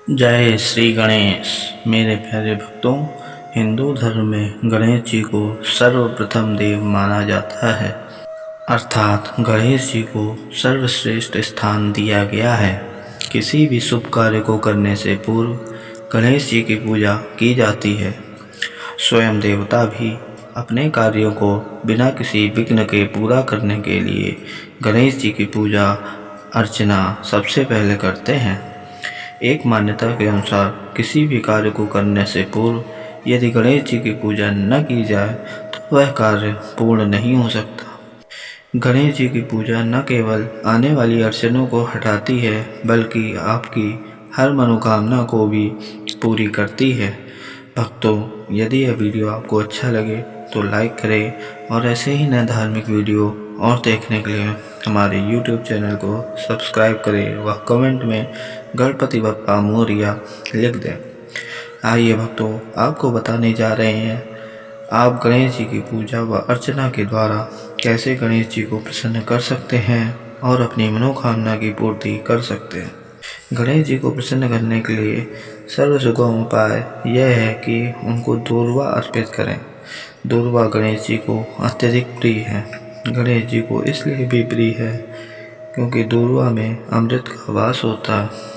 जय श्री गणेश। मेरे प्यारे भक्तों, हिंदू धर्म में गणेश जी को सर्वप्रथम देव माना जाता है, अर्थात गणेश जी को सर्वश्रेष्ठ स्थान दिया गया है। किसी भी शुभ कार्य को करने से पूर्व गणेश जी की पूजा की जाती है। स्वयं देवता भी अपने कार्यों को बिना किसी विघ्न के पूरा करने के लिए गणेश जी की पूजा अर्चना सबसे पहले करते हैं। एक मान्यता के अनुसार किसी भी कार्य को करने से पूर्व यदि गणेश जी की पूजा न की जाए तो वह कार्य पूर्ण नहीं हो सकता। गणेश जी की पूजा न केवल आने वाली अड़चनों को हटाती है बल्कि आपकी हर मनोकामना को भी पूरी करती है। भक्तों, यदि यह वीडियो आपको अच्छा लगे तो लाइक करें और ऐसे ही नए धार्मिक वीडियो और देखने के लिए हमारे YouTube चैनल को सब्सक्राइब करें व कमेंट में गणपति बप्पा मोरया लिख दें। आइए भक्तों, आपको बताने जा रहे हैं आप गणेश जी की पूजा व अर्चना के द्वारा कैसे गणेश जी को प्रसन्न कर सकते हैं और अपनी मनोकामना की पूर्ति कर सकते हैं। गणेश जी को प्रसन्न करने के लिए सर्वसुगम उपाय यह है कि उनको दूर्वा अर्पित करें। दूर्वा गणेश जी को अत्यधिक प्रिय है। गणेश जी को इसलिए भी प्रिय है क्योंकि दूर्वा में अमृत का वास होता है।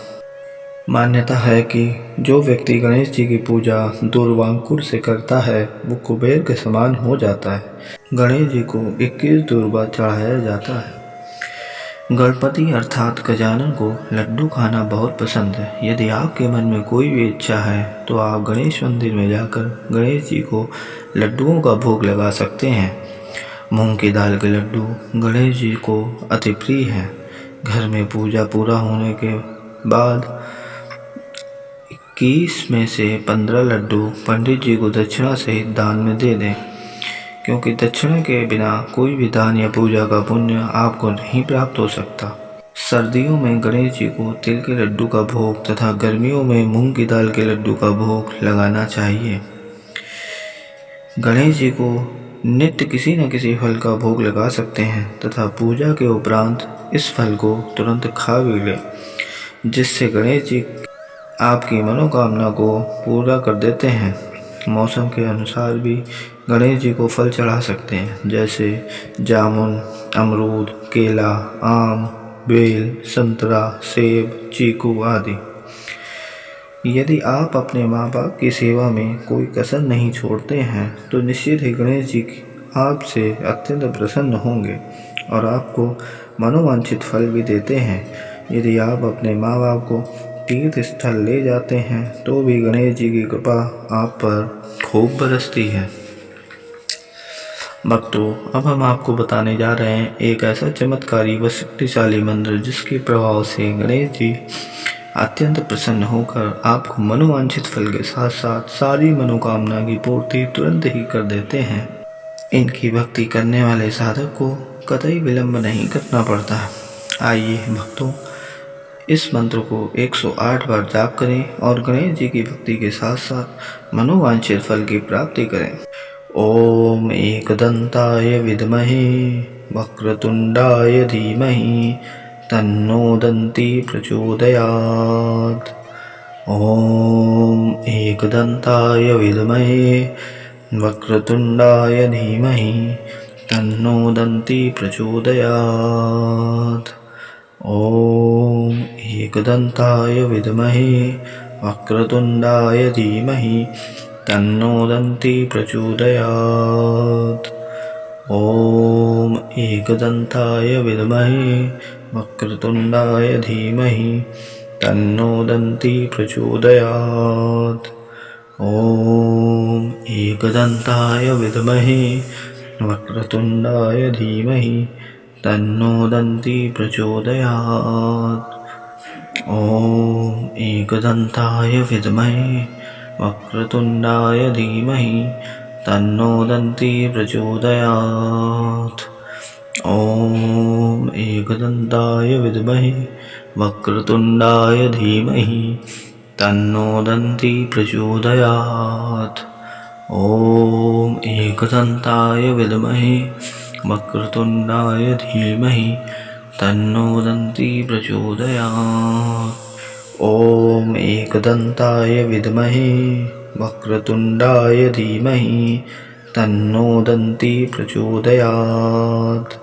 मान्यता है कि जो व्यक्ति गणेश जी की पूजा दूर्वांकुर से करता है वो कुबेर के समान हो जाता है। गणेश जी को 21 दूर्वा चढ़ाया जाता है। गणपति अर्थात गजानन को लड्डू खाना बहुत पसंद है। यदि आपके मन में कोई भी इच्छा है तो आप गणेश मंदिर में जाकर गणेश जी को लड्डुओं का भोग लगा सकते हैं। मूंग की दाल के लड्डू गणेश जी को अति प्रिय है। घर में पूजा पूरा होने के बाद 21 में से 15 लड्डू पंडित जी को दक्षिणा सहित दान में दे दें, क्योंकि दक्षिणा के बिना कोई भी दान या पूजा का पुण्य आपको नहीं प्राप्त हो सकता। सर्दियों में गणेश जी को तिल के लड्डू का भोग तथा गर्मियों में मूंग की दाल के लड्डू का भोग लगाना चाहिए। गणेश जी को नित्य किसी न किसी फल का भोग लगा सकते हैं तथा पूजा के उपरांत इस फल को तुरंत खा भी लें, जिससे गणेश जी आपकी मनोकामना को पूरा कर देते हैं। मौसम के अनुसार भी गणेश जी को फल चढ़ा सकते हैं, जैसे जामुन, अमरूद, केला, आम, बेल, संतरा, सेब, चीकू आदि। यदि आप अपने माँ बाप की सेवा में कोई कसर नहीं छोड़ते हैं तो निश्चित ही गणेश जी आपसे अत्यंत प्रसन्न होंगे और आपको मनोवांछित फल भी देते हैं। यदि आप अपने माँ बाप को तीर्थ स्थल ले जाते हैं तो भी गणेश जी की कृपा आप पर खूब बरसती है। भक्तों, अब हम आपको बताने जा रहे हैं एक ऐसा चमत्कारी व शक्तिशाली मंत्र जिसके प्रभाव से गणेश जी अत्यंत प्रसन्न होकर आपको मनोवांछित फल के साथ साथ सारी मनोकामना की पूर्ति तुरंत ही कर देते हैं। इनकी भक्ति करने वाले साधक को कतई विलंब नहीं करना पड़ता। आइए भक्तों, इस मंत्र को 108 बार जाप करें और गणेश जी की भक्ति के साथ साथ मनोवांछित फल की प्राप्ति करें। ओम एकदंताय विद्महे वक्रतुंडाय धीमहि तन्नो दन्ती प्रचोदयात्। ओम एकदंताय विद्महे वक्रतुंडाय धीमहि तन्नो दन्ती प्रचोदयात्। ओम एकदंताय विद्महे वक्रतुंडाय धीमहि तन्नो दन्ती प्रचोदयात्। ओम एकदंताय विद्महे वक्रतुंडाय धीमहि तन्नो दन्ती प्रचोदयात्। ओम एकदंताय विद्महे वक्रतुंडाय धीमहि तन्नो दन्ती प्रचोदयात्। ओम एकदंताय विद्महे वक्रतुंडाय धीमहि तन्नो दन्ती प्रचोदयात्। ओम एकदंताय विद्महे वक्रतुंडाय धीमहि तन्नो दन्ती प्रचोदयात्। ओम एकदंताय विद्महे वक्रतुंडाय धीमहि तन्नो दन्ती प्रचोदयात्। ओम एकदंताय एकदन्ताय विद्महे वक्रतुण्डाय धीमहि तन्नो दन्ती प्रचोदयात्।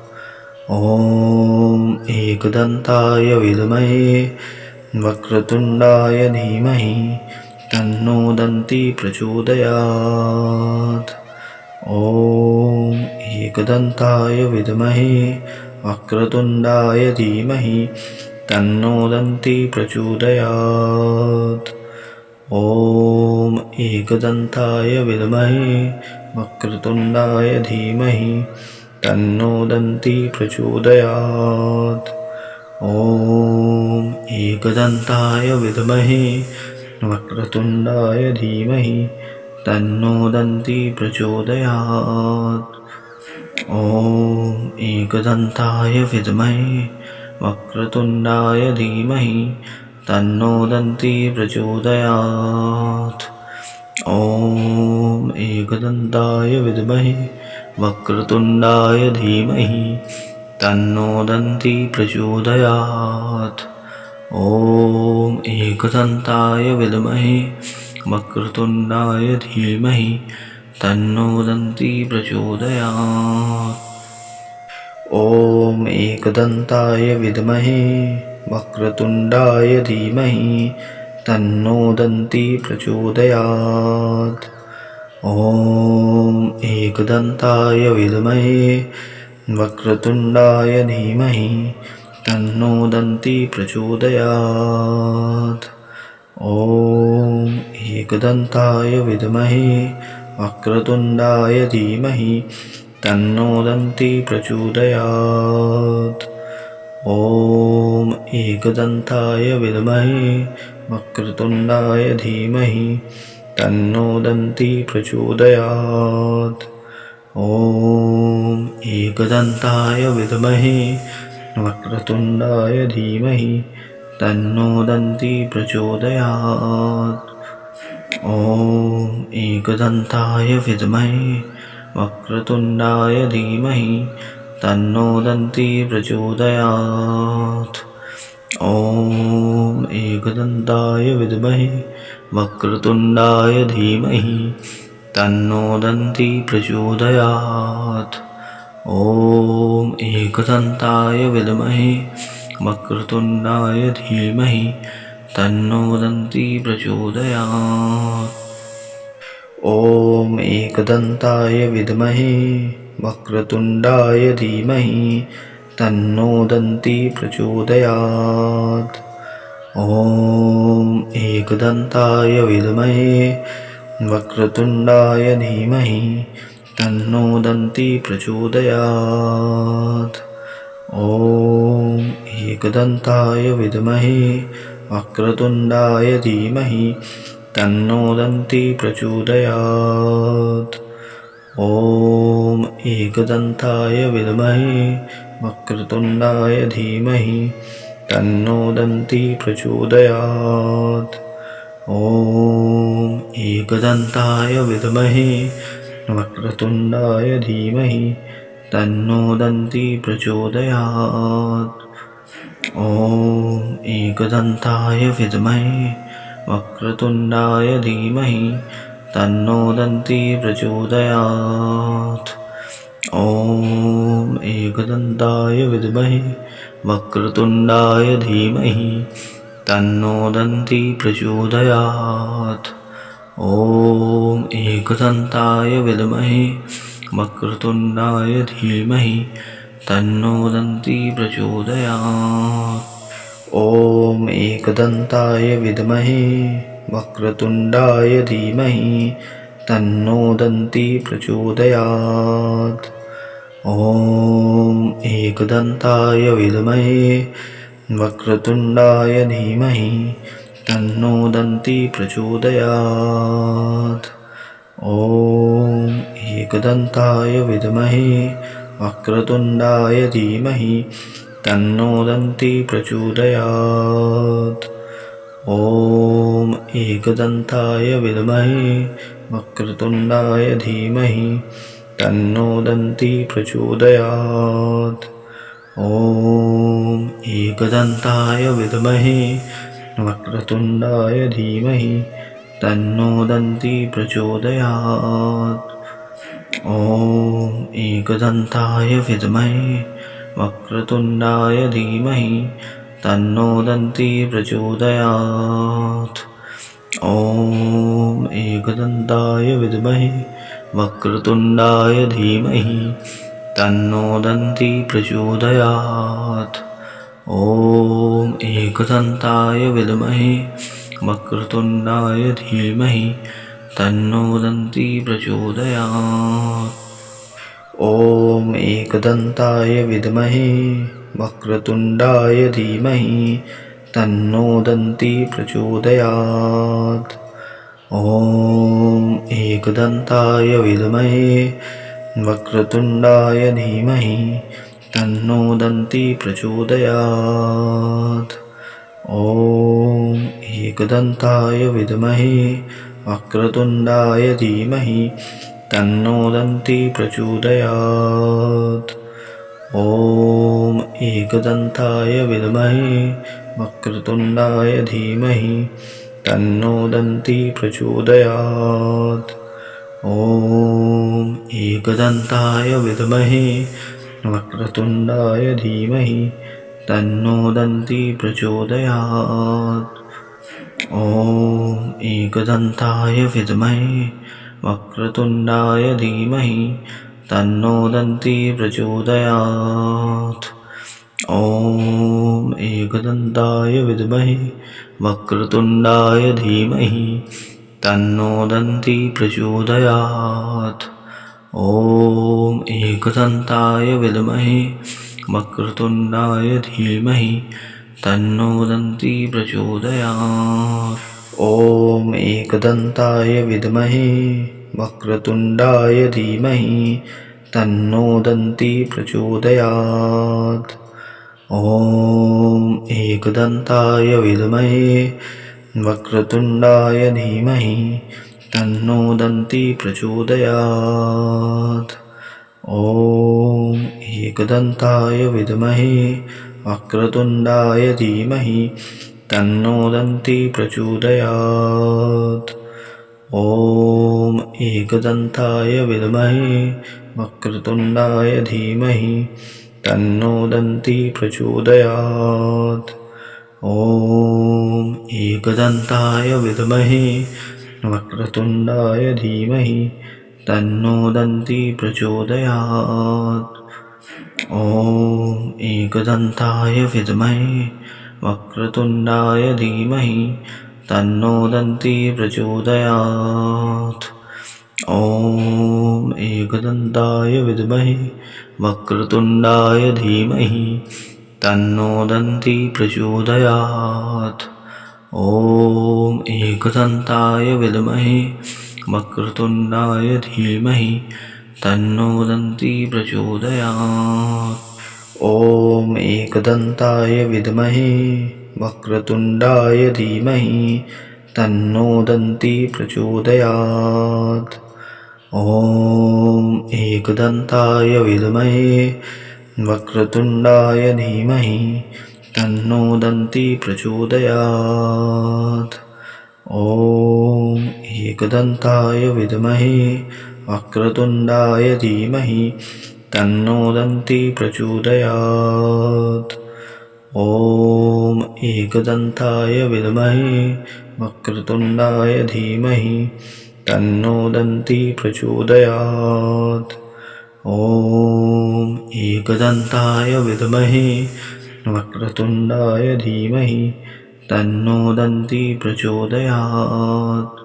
ॐ एकदन्ताय विद्महे वक्रतुण्डाय धीमहि तन्नो दन्ती प्रचोदयात्। ॐ एकदन्ताय विद्महे वक्रतुण्डाय धीमहि तन्नो दन्ती प्रचोदयात्। ॐ एकदन्ताय विद्महे वक्रतुण्डाय धीमहि तन्नो दन्ती प्रचोदयात्। ॐ एकदन्ताय विद्महे वक्रतुण्डाय धीमहि तन्नो दन्ती प्रचोदयात्। ॐ एकदन्ताय विद्महे वक्रतुण्डाय धीमहि तन्नो दन्ती प्रचोदयात्। ॐ एकदन्ताय विद्महे वक्रतुण्डाय धीमहि तन्नो दन्ती प्रचोदयात्। ॐ एकदन्ताय विद्महे वक्रतुण्डाय धीमहि तन्नो दन्ती प्रचोदयात्। ॐ एकदन्ताय विद्महे वक्रतुण्डाय धीमहि तन्नो दन्ती प्रचोदयात्। ॐ एकदन्ताय विद्महे वक्रतुण्डाय धीमहि तन्नो दन्ती प्रचोदयात्। ॐ एकदन्ताय विद्महे वक्रतुण्डाय धीमहि तन्नो दन्ती प्रचोदयात्। ॐ एकदन्ताय विद्महे वक्रतुण्डाय धीमहि तन्नो दन्ती प्रचोदयात्। ॐ एकदन्ताय विद्महे वक्रतुण्डाय धीमहि तन्नो दन्ती प्रचोदयात्। ॐ एकदन्ताय विद्महे वक्रतुण्डाय धीमहि तन्नो दन्ती प्रचोदयात्। ॐ एकदन्ताय विद्महे वक्रतुण्डाय धीमहि तन्नो दन्ती प्रचोदयात्। ॐ एकदन्ताय विद्महे वक्रतुण्डाय धीमहि तन्नो दन्ती प्रचोदयात्। ॐ एकदन्ताय विद्महे वक्रतुण्डाय धीमहि तन्नो दन्ती प्रचोदयात्। ॐ एकदन्ताय विद्महे वक्रतुण्डाय धीमहि तन्नो दन्ती प्रचोदयात्। ॐ एकदन्ताय विद्महे वक्रतुण्डाय धीमहि तन्नो दन्ती प्रचोदयात्। ॐ एकदन्ताय विद्महे वक्रतुण्डाय धीमहि तन्नो दन्ती प्रचोदयात्। ॐ एकदन्ताय विद्महे वक्रतुण्डाय धीमहि तन्नो दन्ती प्रचोदयात्। ॐ एकदन्ताय विद्महे वक्रतुण्डाय धीमहि तन्नो दन्ती प्रचोदयात्। ॐ एकदन्ताय विद्महे वक्रतुण्डाय धीमहि तन्नो दन्ती प्रचोदयात्। ॐ एकदन्ताय विद्महे वक्रतुण्डाय धीमहि तन्नो दन्ती प्रचोदयात्। ॐ एकदन्ताय विद्महे वक्रतुण्डाय धीमहि तन्नो दन्ती प्रचोदयात्। ॐ एकदन्ताय विद्महे वक्रतुण्डाय धीमहि तन्नो दन्ती प्रचोदयात्। ॐ एकदन्ताय विद्महे वक्रतुण्डाय धीमहि तन्नो दन्ती प्रचोदयात्। ॐ एकदन्ताय विद्महे वक्रतुण्डाय धीमहि तन्नो दन्ती प्रचोदयात्। ॐ एकदन्ताय विद्महे वक्रतुण्डाय धीमहि तन्नो दन्ती प्रचोदयात्। ॐ एकदन्ताय विद्महे वक्रतुण्डाय धीमहि तन्नो दन्ती प्रचोदयात्। ॐ एकदन्ताय विद्महे वक्रतुण्डाय धीमहि तन्नो दन्ती प्रचोदयात्। ॐ एकदन्ताय विद्महे वक्रतुण्डाय धीमहि तन्नो दन्ती प्रचोदयात्। ॐ एकदन्ताय विद्महे वक्रतुण्डाय धीमहि तन्नो दन्ती प्रचोदयात्। ॐ एकदन्ताय विद्महे वक्रतुण्डाय धीमहि तन्नो दन्ती प्रचोदयात्। ॐ एकदन्ताय विद्महे वक्रतुण्डाय धीमहि तन्नो दन्ती प्रचोदयात्। ॐ एकदन्ताय विद्महे वक्रतुण्डाय धीमहि तन्नो दन्ती प्रचोदयात्। ॐ एकदन्ताय विद्महे वक्रतुण्डाय धीमहि तन्नो दन्ती प्रचोदयात्। ॐ एकदन्ताय विद्महे वक्रतुण्डाय धीमहि तन्नो दन्ती प्रचोदयात्। ॐ एकदन्ताय विद्महे वक्रतुण्डाय धीमहि तन्नो दन्ती प्रचोदयात्। ॐ एकदन्ताय विद्महे वक्रतुण्डाय धीमहि तन्नो दन्ती प्रचोदयात्। ॐ एकदन्ताय विद्महे वक्रतुण्डाय धीमहि तन्नो दन्ती प्रचोदयात्। ॐ एकदन्ताय विद्महे वक्रतुण्डाय धीमहि तन्नो दन्ती प्रचोदयात्। ॐ एकदन्ताय विद्महे वक्रतुण्डाय धीमहि तन्नो दन्ती प्रचोदयात्। ॐ एकदन्ताय विद्महे वक्रतुण्डाय धीमहि तन्नो दन्ती प्रचोदयात्। ॐ एकदन्ताय विद्महे वक्रतुण्डाय धीमहि तन्नो दन्ती प्रचोदयात्। ॐ एकदन्ताय विद्महे वक्रतुण्डाय धीमहि तन्नो दन्ती प्रचोदयात्। ॐ एकदन्ताय विद्महे वक्रतुण्डाय धीमहि तन्नो दन्ती प्रचोदयात्। ॐ एकदन्ताय विद्महे वक्रतुण्डाय धीमहि तन्नो दन्ती प्रचोदयात्। ॐ एकदन्ताय विद्महे वक्रतुण्डाय धीमहि तन्नो दन्ती प्रचोदयात्। ॐ एकदन्ताय विद्महे वक्रतुण्डाय धीमहि तन्नो दन्ती प्रचोदयात्। ॐ एकदन्ताय विद्महे वक्रतुण्डाय धीमहि तन्नो दन्ती प्रचोदयात्। ॐ एकदन्ताय विद्महे वक्रतुण्डाय धीमहि तन्नो दन्ती प्रचोदयात्। ॐ एकदन्ताय विद्महे वक्रतुण्डाय धीमहि तन्नो दन्ती प्रचोदयात्।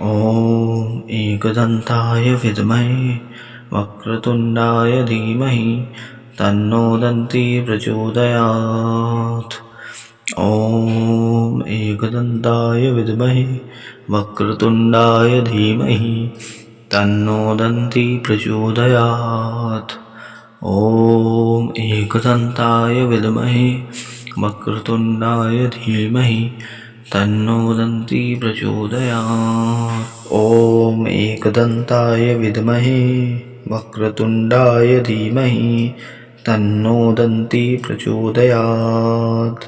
ॐ एकदन्ताय विद्महे वक्रतुण्डाय धीमहि तन्नो दन्ती प्रचोदयात्। ॐ एकदन्ताय विद्महे वक्रतुण्डाय धीमहि तन्नो दन्ती प्रचोदयात्। ॐ एकदन्ताय विद्महे वक्रतुण्डाय धीमहि तन्नो दन्ती प्रचोदयात्। ॐ एकदन्ताय विद्महे वक्रतुण्डाय धीमहि तन्नो दन्ती प्रचोदयात्।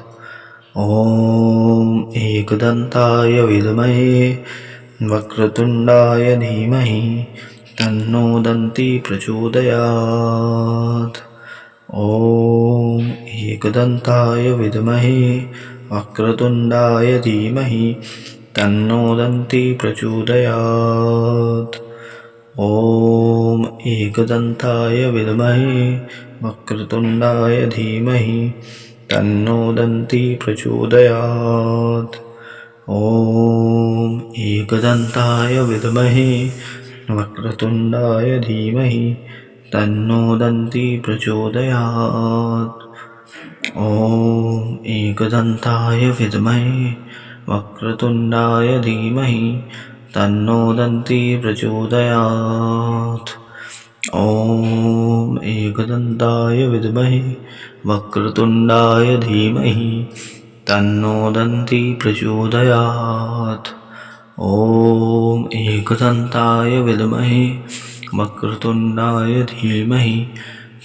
ॐ एकदन्ताय विद्महे वक्रतुण्डाय धीमहि तन्नो दन्ती प्रचोदयात्। ॐ एकदन्ताय विद्महे वक्रतुण्डाय धीमहि तन्नो दन्ती प्रचोदयात्। ॐ एकदन्ताय विद्महे वक्रतुण्डाय धीमहि तन्नो दन्ती प्रचोदयात्। ॐ एकदन्ताय विद्महे वक्रतुण्डाय धीमहि तन्नो दन्ती प्रचोदयात्। ॐ एकदन्ताय विद्महे वक्रतुण्डाय धीमहि तन्नो दन्ती प्रचोदयात्। ॐ एकदन्ताय विद्महे वक्रतुण्डाय धीमहि तन्नो दन्ती प्रचोदयात्। ॐ एकदन्ताय विद्महे वक्रतुण्डाय धीमहि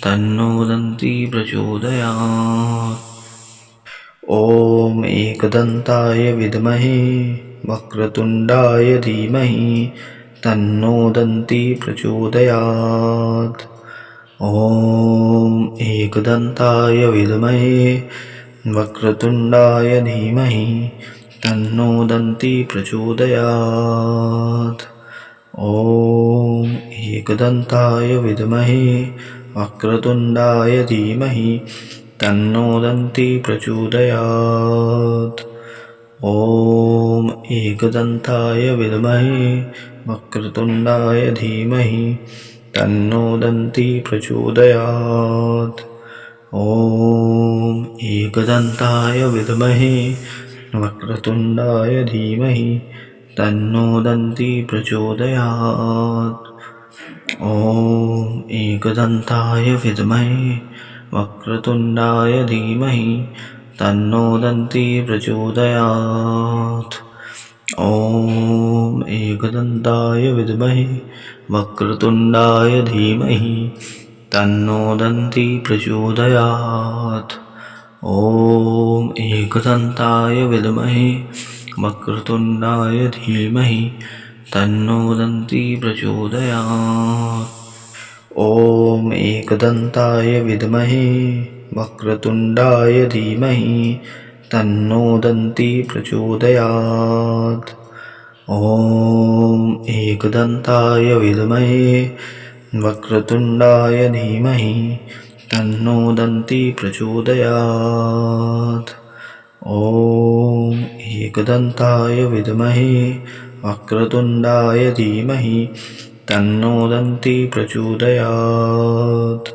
तन्नो दन्ती प्रचोदयात्। ॐ एकदन्ताय विद्महे वक्रतुण्डाय धीमहि तन्नो दन्ती प्रचोदयात्। ॐ एकदन्ताय विद्महे वक्रतुण्डाय धीमहि तन्नो दन्ती प्रचोदयात्। ॐ एकदन्ताय विद्महे वक्रतुण्डाय धीमहि तन्नो दन्ती प्रचोदयात्। ॐ एकदन्ताय विद्महे वक्रतुण्डाय धीमहि तन्नो दन्ती प्रचोदयात्। ॐ एकदन्ताय विद्महे वक्रतुण्डाय धीमहि तन्नो दन्ती प्रचोदयात्। ॐ एकदन्ताय विद्महे वक्रतुण्डाय धीमहि तन्नो दन्ती प्रचोदयात्। ॐ एकदन्ताय विद्महे वक्रतुण्डाय धीमहि तन्नो दन्ती प्रचोदयात्। ॐ एकदन्ताय विद्महे वक्रतुण्डाय धीमहि तन्नो दन्ती प्रचोदयात्। ॐ एकदन्ताय विद्महे वक्रतुण्डाय धीमहि तन्नो दन्ती प्रचोदयात्। ॐ एकदन्ताय विद्महे वक्रतुण्डाय धीमहि तन्नो दन्ती प्रचोदयात्। ॐ एकदन्ताय विद्महे वक्रतुण्डाय धीमहि तन्नो दन्ती प्रचोदयात्।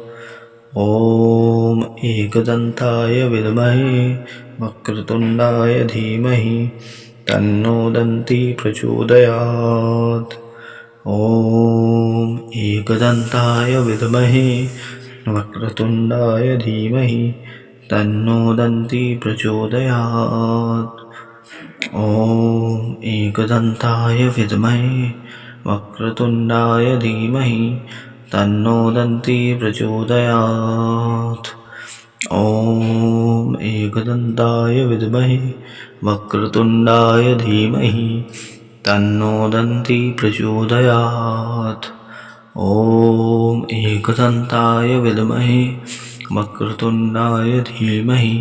ॐ एकदन्ताय विद्महे वक्रतुण्डाय धीमहि तन्नो दन्ती प्रचोदयात्। ॐ एकदन्ताय विद्महे वक्रतुण्डाय धीमहि तन्नो दन्ती प्रचोदयात्। ॐ एकदन्ताय विद्महे वक्रतुण्डाय धीमहि तन्नो दन्ती प्रचोदयात्। ॐ एकदन्ताय विद्महे वक्रतुण्डाय धीमहि तन्नो दन्ती प्रचोदयात्। ॐ एकदन्ताय विद्महे वक्रतुण्डाय धीमहि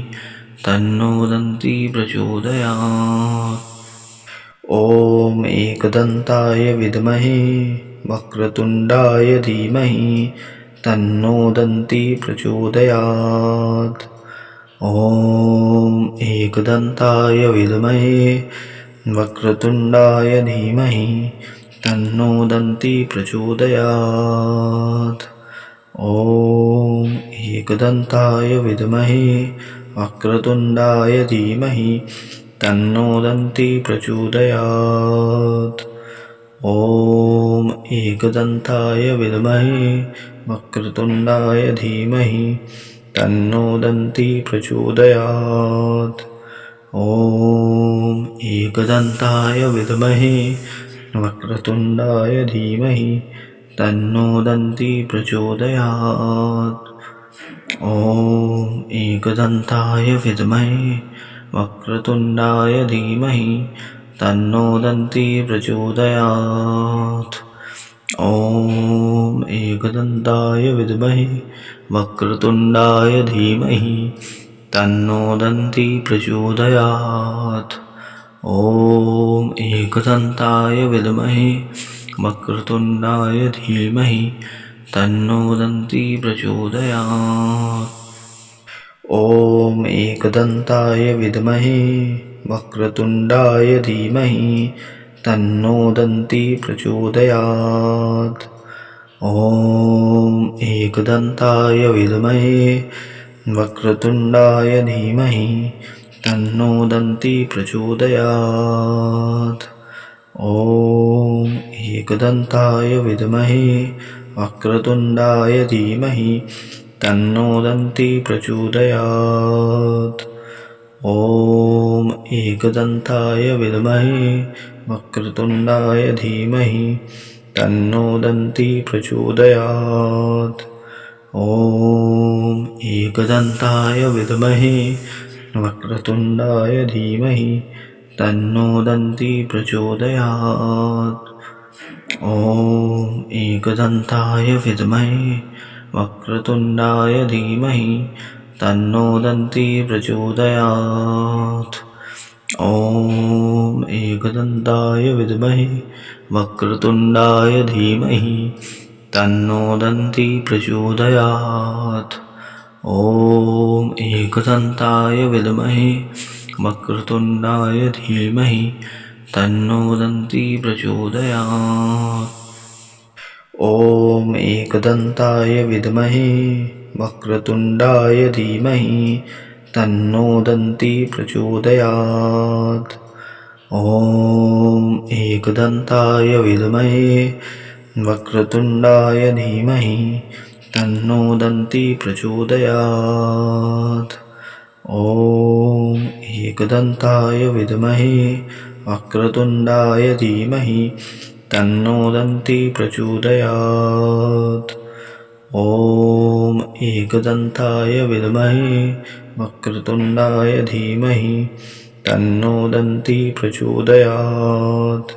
तन्नो दन्ती प्रचोदयात्। ॐ एकदन्ताय विद्महे वक्रतुण्डाय धीमहि तन्नो दन्ती प्रचोदयात्। ॐ एकदन्ताय विद्महे वक्रतुण्डाय धीमहि तन्नो दन्ती प्रचोदयात्। ॐ एकदन्ताय विद्महे वक्रतुण्डाय धीमहि तन्नो दन्ती प्रचोदयात्। ॐ एकदन्ताय विद्महे वक्रतुण्डाय धीमहि तन्नो दन्ती प्रचोदयात्। ॐ एकदन्ताय विद्महे वक्रतुण्डाय धीमहि तन्नो दन्ती प्रचोदयात्। ॐ एकदन्ताय विद्महे वक्रतुण्डाय धीमहि तन्नो दन्ती प्रचोदयात्। ॐ एकदन्ताय विद्महे वक्रतुण्डाय धीमहि तन्नो दन्ती प्रचोदयात्। ॐ एकदन्ताय विद्महे वक्रतुण्डाय धीमहि तन्नो दन्ती प्रचोदयात्। ॐ एकदन्ताय विद्महे वक्रतुण्डाय धीमहि तन्नो दन्ती प्रचोदयात्। ॐ एकदन्ताय विद्महे वक्रतुण्डाय धीमहि तन्नो दन्ती प्रचोदयात्। ॐ एकदन्ताय विद्महे वक्रतुण्डाय धीमहि तन्नो दन्ती प्रचोदयात्। ॐ एकदन्ताय विद्महे वक्रतुण्डाय धीमहि तन्नो दन्ती प्रचोदयात्। ॐ एकदन्ताय विद्महे वक्रतुण्डाय धीमहि तन्नो दन्ती प्रचोदयात्। ॐ एकदन्ताय विद्महे वक्रतुण्डाय धीमहि तन्नो दन्ती प्रचोदयात्। ॐ एकदन्ताय विद्महे वक्रतुण्डाय धीमहि तन्नो दन्ती प्रचोदयात्। ॐ एकदन्ताय विद्महे वक्रतुण्डाय धीमहि तन्नो दन्ती प्रचोदयात्। ॐ एकदन्ताय विद्महे वक्रतुण्डाय धीमहि तन्नो दन्ती प्रचोदयात्। ॐ एकदन्ताय विद्महे वक्रतुण्डाय धीमहि तन्नो दन्ती प्रचोदयात्। ॐ एकदन्ताय विद्महे वक्रतुण्डाय धीमहि तन्नो दन्ती प्रचोदयात्। ॐ एकदन्ताय विद्महे वक्रतुण्डाय धीमहि तन्नो दन्ती प्रचोदयात्।